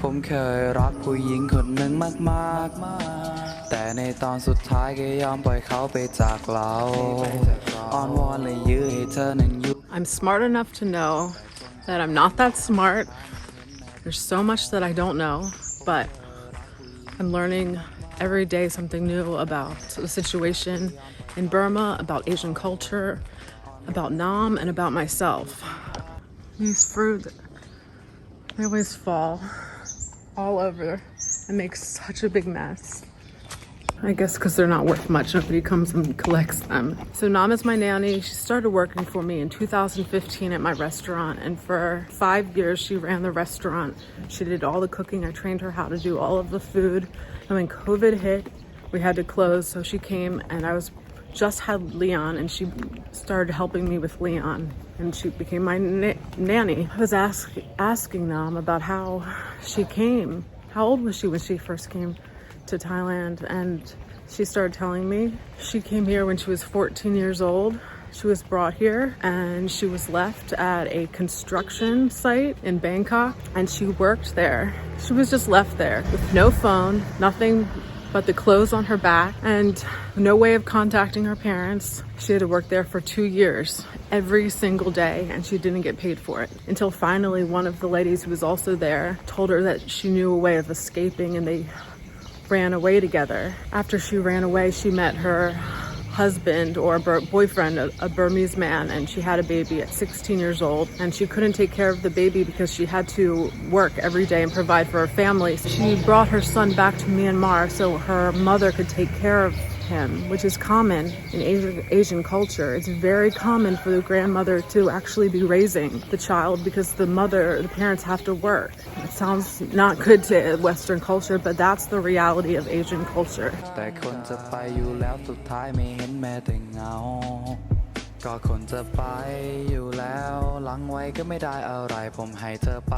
ผมเคยรักผู้หญิงคนหนึ่งมากๆแต่ในตอนสุดท้ายก็ยอมปล่อยเขาไปจากเราอ้อนวอนและยื้อให้เธอนั้นอยู่ I'm smart enough to know that I'm not that smart. There's so much that I don't know, but I'm learning every day something new about the situation in Burma, about Asian culture, about Nam, and about myself. These fruit, they always fall all over and make such a big mess. I guess because they're not worth much, nobody comes and collects them. So Nam is my nanny. She started working for me in 2015 at my restaurant, and for 5 years she ran the restaurant. She did all the cooking. I trained her how to do all of the food. And when COVID hit, we had to close, so she came, and I was just had Leon, and she started helping me with Leon, and she became my nanny. I was asking Nam about how she came. How old was she when she first came to Thailand? And she started telling me she came here when she was 14 years old. She was brought here and she was left at a construction site in Bangkok, and she worked there. She was just left there with no phone, nothing but the clothes on her back, and no way of contacting her parents. She had to work there for 2 years, every single day, and she didn't get paid for it. Until finally one of the ladies who was also there told her that she knew a way of escaping, and they ran away together. After she ran away, she met her husband or boyfriend, a Burmese man, and she had a baby at 16 years old, and she couldn't take care of the baby because she had to work every day and provide for her family. So she brought her son back to Myanmar so her mother could take care of him, which is common in Asian culture. It's very common for the grandmother to actually be raising the child because the parents have to work. It sounds not good to Western culture, but that's the reality of Asian culture. แต่คนจะไปอยู่แล้วสุดท้ายไม่เห็นแม้แต่เงาก็คนจะไปอยู่แล้วหลังไว้ก็ไม่ได้อะไรผมให้เธอไป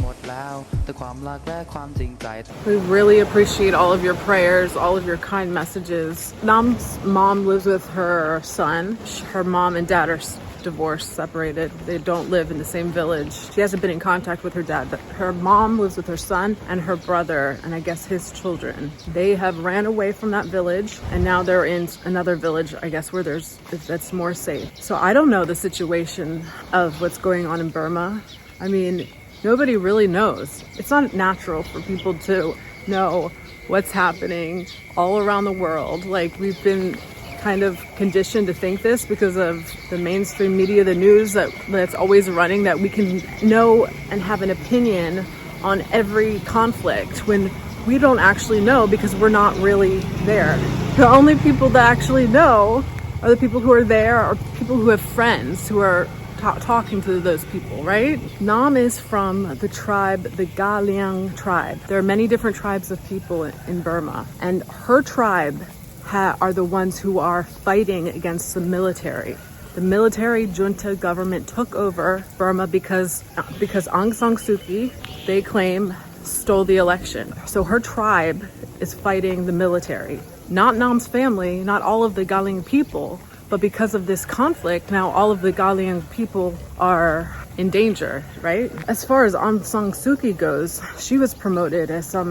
หมดแล้วแต่ความรักและความจริงใจ We really appreciate all of your prayers, all of your kind messages. Nam's mom lives with her son. Her mom and dad are divorced, separated. They don't live in the same village. She hasn't been in contact with her dad, but her mom lives with her son and her brother, and I guess his children. They have ran away from that village, and now they're in another village, I guess, where that's more safe. So I don't know the situation of what's going on in Burma. I mean, nobody really knows. It's not natural for people to know what's happening all around the world. Like, we've been kind of conditioned to think this because of the mainstream media, the news that's always running, that we can know and have an opinion on every conflict when we don't actually know because we're not really there. The only people that actually know are the people who are there, or people who have friends who are talking to those people, right? Nam is from the tribe, the Galiang tribe. There are many different tribes of people in Burma, and her tribe are the ones who are fighting against the military. The military junta government took over Burma because Aung San Suu Kyi, they claim, stole the election. So her tribe is fighting the military. Not Nam's family, not all of the Galiang people, but because of this conflict, now all of the Galiang people are in danger, right? As far as Aung San Suu Kyi goes, she was promoted as some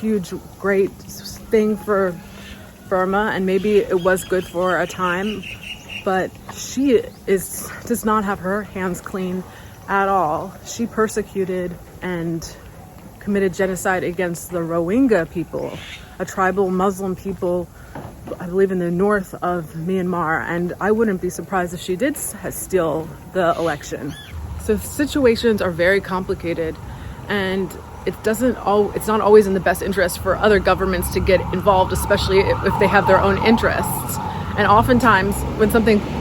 huge, great thing for Burma, and maybe it was good for a time, but she does not have her hands clean at all. She persecuted and committed genocide against the Rohingya people, a tribal Muslim people, I believe in the north of Myanmar, and I wouldn't be surprised if she did steal the election. So situations are very complicated, and it's not always in the best interest for other governments to get involved, especially if they have their own interests. And oftentimes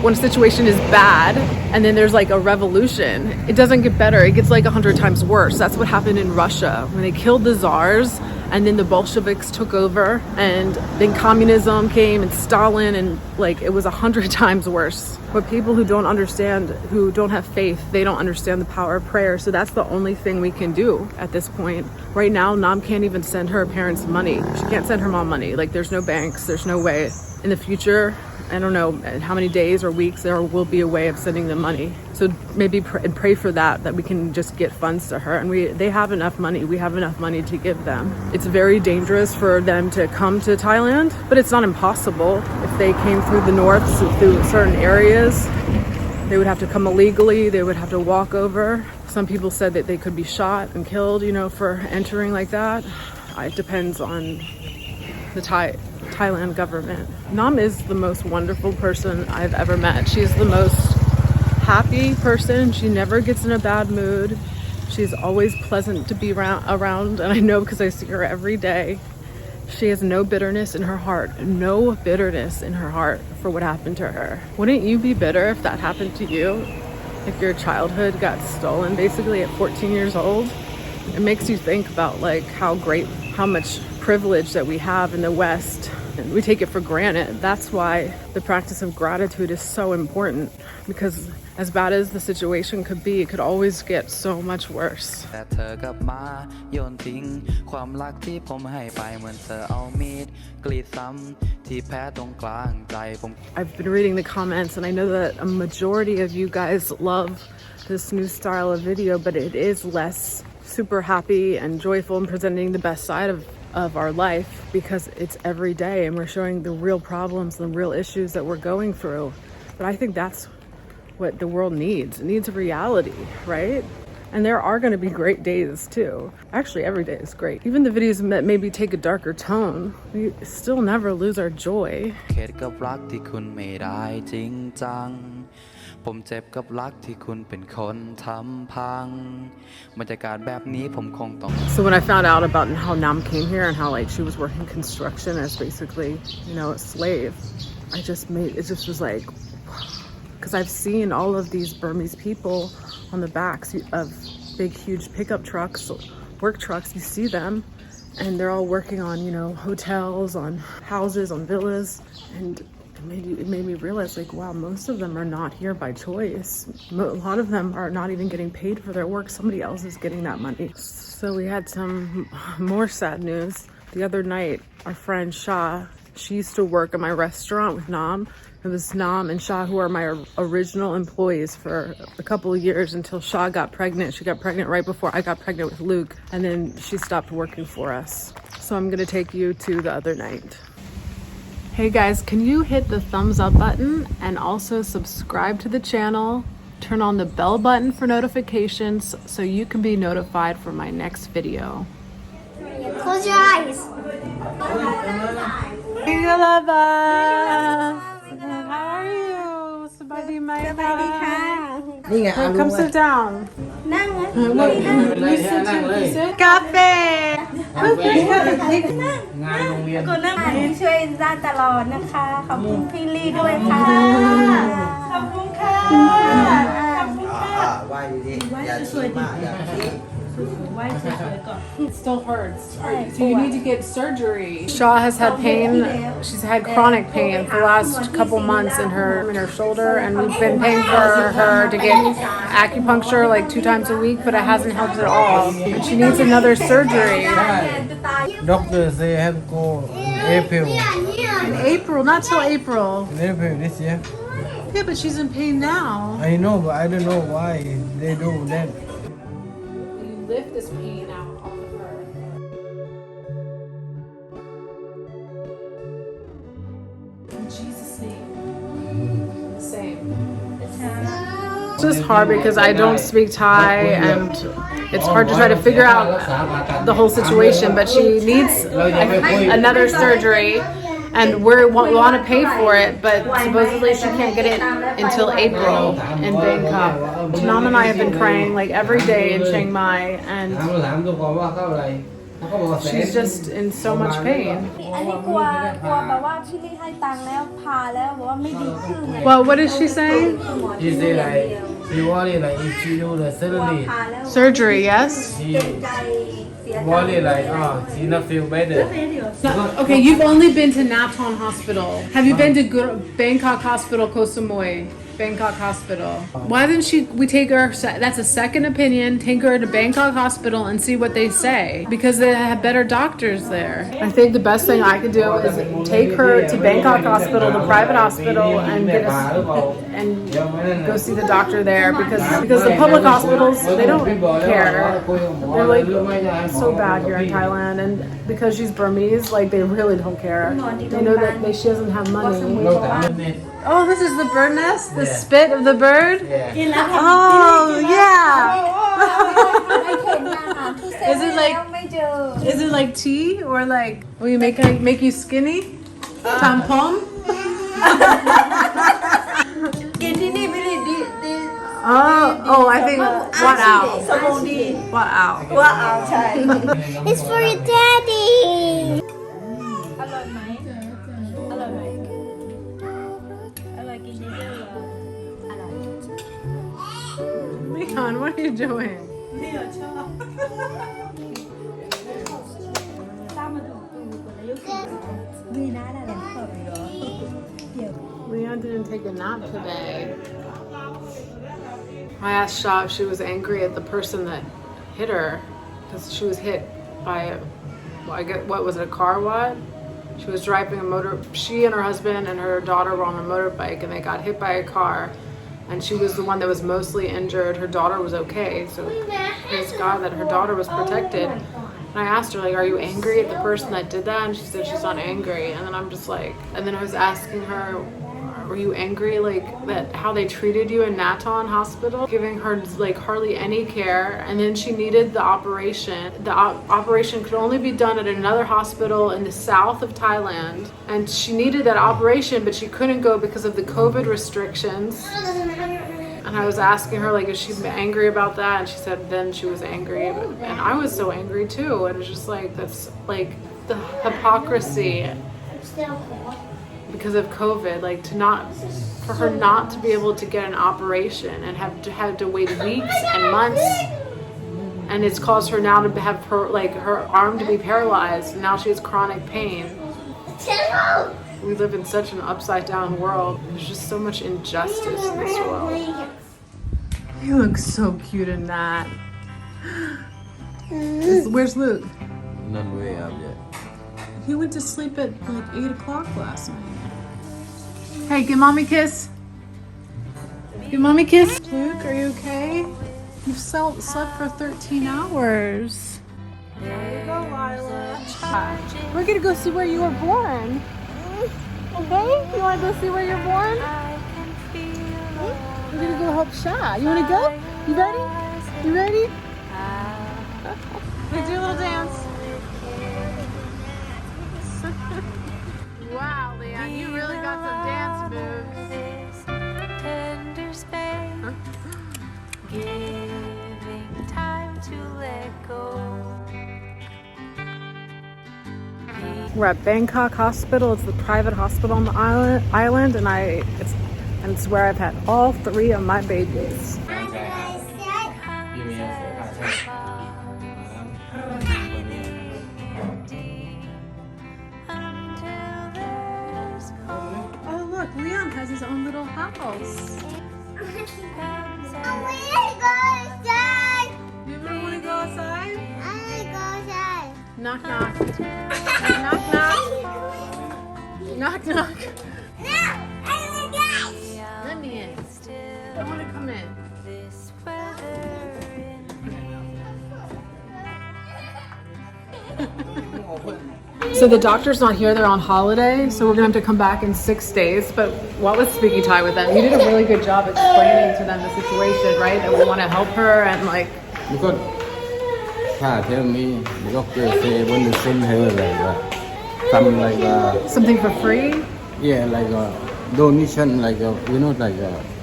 when a situation is bad and then there's like a revolution, it doesn't get better. It gets like 100 times worse. That's what happened in Russia when they killed the czars, and then the Bolsheviks took over, and then communism came and Stalin, and like it was 100 times worse. But people who don't understand, who don't have faith, they don't understand the power of prayer. So that's the only thing we can do at this point. Right now, Nam can't even send her parents money. She can't send her mom money. Like, there's no banks, there's no way. in the future, I don't know how many days or weeks, there will be a way of sending them money. So maybe pray for that we can just get funds to her. And they have enough money. We have enough money to give them. It's very dangerous for them to come to Thailand, but it's not impossible. If they came through the north, through certain areas, they would have to come illegally. They would have to walk over. Some people said that they could be shot and killed, for entering like that. It depends on the Thailand government. Nam is the most wonderful person I've ever met. She's the most happy person. She never gets in a bad mood. She's always pleasant to be around, and I know because I see her every day. She has no bitterness in her heart. No bitterness in her heart for what happened to her. Wouldn't you be bitter if that happened to you? If your childhood got stolen basically at 14 years old? It makes you think about how much privilege that we have in the West. And we take it for granted. That's why the practice of gratitude is so important, because as bad as the situation could be, it could always get so much worse. แต่เธอกลับมาโยนทิ้งความรักที่ผมให้ไปเหมือนเธอเอามีดกรีดซ้ำที่แพ้ตรงกลางใจผม I've been reading the comments, and I know that a majority of you guys love this new style of video, but it is less super happy and joyful and presenting the best side of our life, because it's every day and we're showing the real problems, the real issues that we're going through. But I think that's what the world needs. It needs a reality, right? And there are going to be great days too. Actually, every day is great. Even the videos that maybe take a darker tone, we still never lose our joy. เข็ดกับรักที่คุณไม่ได้จริงจังผมเจ็บกับรักที่คุณเป็นคนทำพังบรรยากาศแบบนี้ผมคงต้อง So when I found out about how Nam came here and how she was working construction as basically, a slave, it just was like, because I've seen all of these Burmese people on the backs of big, huge pickup trucks, work trucks. You see them, and they're all working on, hotels, on houses, on villas, and it made me realize, wow, most of them are not here by choice. A lot of them are not even getting paid for their work. Somebody else is getting that money. So we had some more sad news. The other night, our friend Shah, she used to work at my restaurant with Nam. It was Nam and Shah who are my original employees for a couple of years until Shah got pregnant. She got pregnant right before I got pregnant with Luke, and then she stopped working for us. So I'm gonna take you to the other night. Hey guys, can you hit the thumbs up button and also subscribe to the channel? Turn on the bell button for notifications so you can be notified for my next video. Close your eyes. Lava! How are you? Sabadi Maila. Come sit down. นั่งนะ Please sit too. Please sit. Cafe. งานโรงเรียน ก็นั่งช่วยได้ตลอดนะคะ ขอบคุณพี่ลี่ด้วยค่ะ ขอบคุณค่ะ ขอบคุณค่ะ ไหว้ดีๆอย่าชี้มากอย่าชี้ It still hurts. So you need to get surgery. Shaw has had pain. She's had chronic pain for the last couple months in her shoulder, and we've been paying for her to get acupuncture 2 times a week, but it hasn't helped at all. And she needs another surgery. Doctor say I have to go in April. In April, not till April. In April this year. Yeah, but she's in pain now. I know, but I don't know why they do that. Lift this pain out off of her. In Jesus' name. The same. It's just hard because I don't speak Thai, and it's hard to try to figure out the whole situation, but she needs another surgery. And we want to pay for it, but supposedly she can't get it until April in Bangkok. Nam and I have been praying every day in Chiang Mai, and she's just in so much pain. อันนี้กลัวแบบว่าพี่ลี่ให้ตังค์แล้วพาแล้วบอกว่าไม่ดีขึ้น Well, what is she saying? She say she worry if she do the surgery, Surgery, yes? she worry she not feel better. Okay, you've only been to Naton Hospital. Have you been to Bangkok Hospital, Koh Samui? Bangkok hospital. Why didn't we take her, that's a second opinion, take her to Bangkok hospital and see what they say, because they have better doctors there. I think the best thing I could do is take her to Bangkok hospital, the private hospital, and go see the doctor there, because the public hospitals, they don't care. They're like so bad here in Thailand, and because she's Burmese, like they really don't care. They know that she doesn't have money. Oh, this is the bird nest? The spit of the bird? Oh, yeah. Is it like tea or like, will you make you skinny? Tampon? Oh, I think what out? What out? It's for your daddy. Leon, what are you doing? Leon didn't take a nap today. I asked Sha if she was angry at the person that hit her, because she was hit by what was it, a car what? She was driving she and her husband and her daughter were on a motorbike and they got hit by a car, and she was the one that was mostly injured. Her daughter was okay, so praise God that her daughter was protected. And I asked her, like, are you angry at the person that did that? And she said she's not angry. And then I'm just like, and then I was asking her, were you angry, like, that how they treated you in Naton hospital, giving her like hardly any care, and then she needed the operation. The operation could only be done at another hospital in the south of Thailand, and she needed that operation, but she couldn't go because of the COVID restrictions. And I was asking her, like, is she angry about that? And she said then she was angry, and I was so angry too. And it's just like, that's like the hypocrisy because of COVID, like for her not to be able to get an operation and have to wait weeks and months, and it's caused her now to have her arm to be paralyzed, and now she has chronic pain. We live in such an upside down world. There's just so much injustice in this world. You look so cute in that. Where's Luke? Not way up yet. He went to sleep at like 8 o'clock last night. Hey, give mommy a kiss. Give mommy a kiss. Luke, are you okay? You've slept for 13 hours. There you go, Lyla. We're gonna go see where you were born. Okay? You wanna go see where you're born? We're gonna go help Sha. You wanna go? You ready? You ready? Let's do a little dance. Wow, Leon, you really got some dance moves. Tender space, giving time to let go. We're at Bangkok Hospital. It's the private hospital on the island, and it's where I've had all 3 of my babies. Oh look, Leon has his own little house. You ever want to go outside? Knock knock. Knock knock. Knock knock. Let me in. I want to come in. So the doctor's not here, they're on holiday, so we're gonna have to come back in 6 days. But what was speaking Thai with them? You did a really good job explaining to them the situation, right? That we want to help her and like. Because tell me, the doctor say want to send her something like Something for free? Yeah, like a donation, like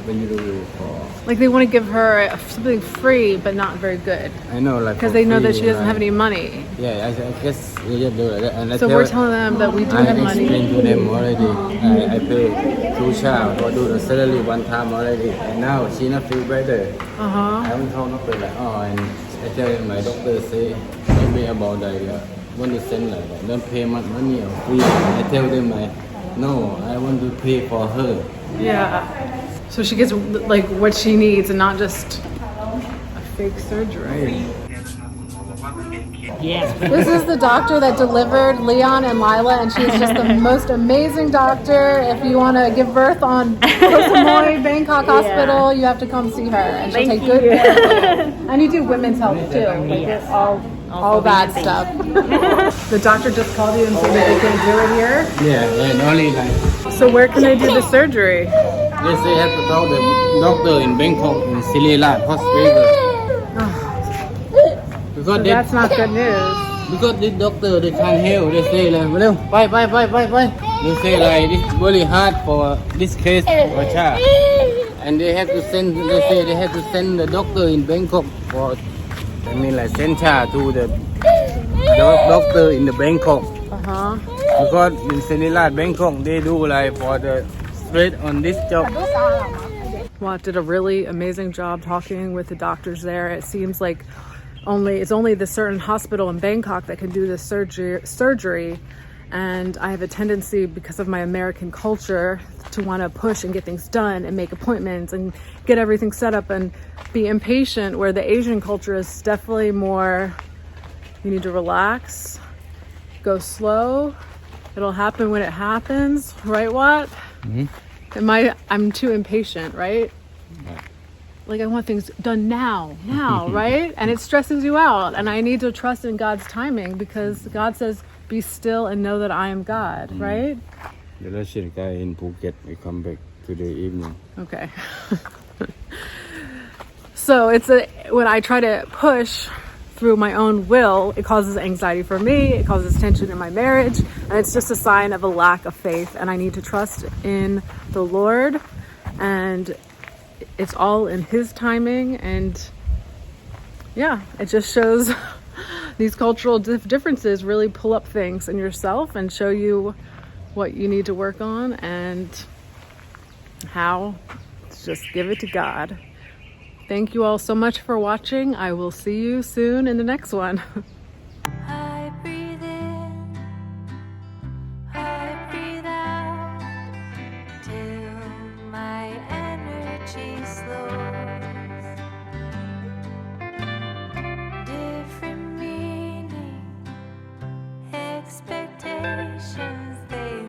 when you do for. Like they want to give her something free, but not very good. I know, like because they know that she doesn't have any money. Yeah, I guess they just do like that. And so we're telling them that we do have money. I explained to them already. I pay to Sha for do the salary one time already, and now she not feel better. I haven't told doctor like and I tell him my doctor say maybe about want to send don't pay much money or free. I tell them no, I want to pay for her. Yeah. So she gets like what she needs and not just a fake surgery. Yes. This is the doctor that delivered Leon and Lyla, and she's just the most amazing doctor. If you want to give birth on Koh Samui Bangkok Hospital, you have to come see her, and she'll take good care of you. And you do women's health too, like all that stuff. The doctor just called you and said that they can do it here. Yeah, and only like So where can they do the surgery? they say have to talk the doctor in Bangkok in Lilly hospital. Because they, That's not good news. because this doctor they can't help. They say like, well, bye. They say like it's very hard for this case for a child, and they have to send. They say they have to send the doctor in Bangkok for. I mean like send child to the doctor in the Bangkok. Because in Senilat Bangkok they do like for the straight on this job. Well, did a really amazing job talking with the doctors there. It seems like it's only the certain hospital in Bangkok that can do this surgery, and I have a tendency because of my American culture to want to push and get things done and make appointments and get everything set up and be impatient, where the Asian culture is definitely more, you need to relax, go slow, it'll happen when it happens, right? What? I'm too impatient, right? Like I want things done now, right? And it stresses you out. And I need to trust in God's timing, because God says, be still and know that I am God, right? The Russian guy in Phuket will come back today evening. Okay. So when I try to push through my own will, it causes anxiety for me, it causes tension in my marriage, and it's just a sign of a lack of faith. And I need to trust in the Lord, and it's all in His timing. And yeah, it just shows these cultural differences really pull up things in yourself and show you what you need to work on and how to just give it to God. Thank you all so much for watching. I will see you soon in the next one. I breathe in, I breathe out, till my energy slows. Different meaning, expectation.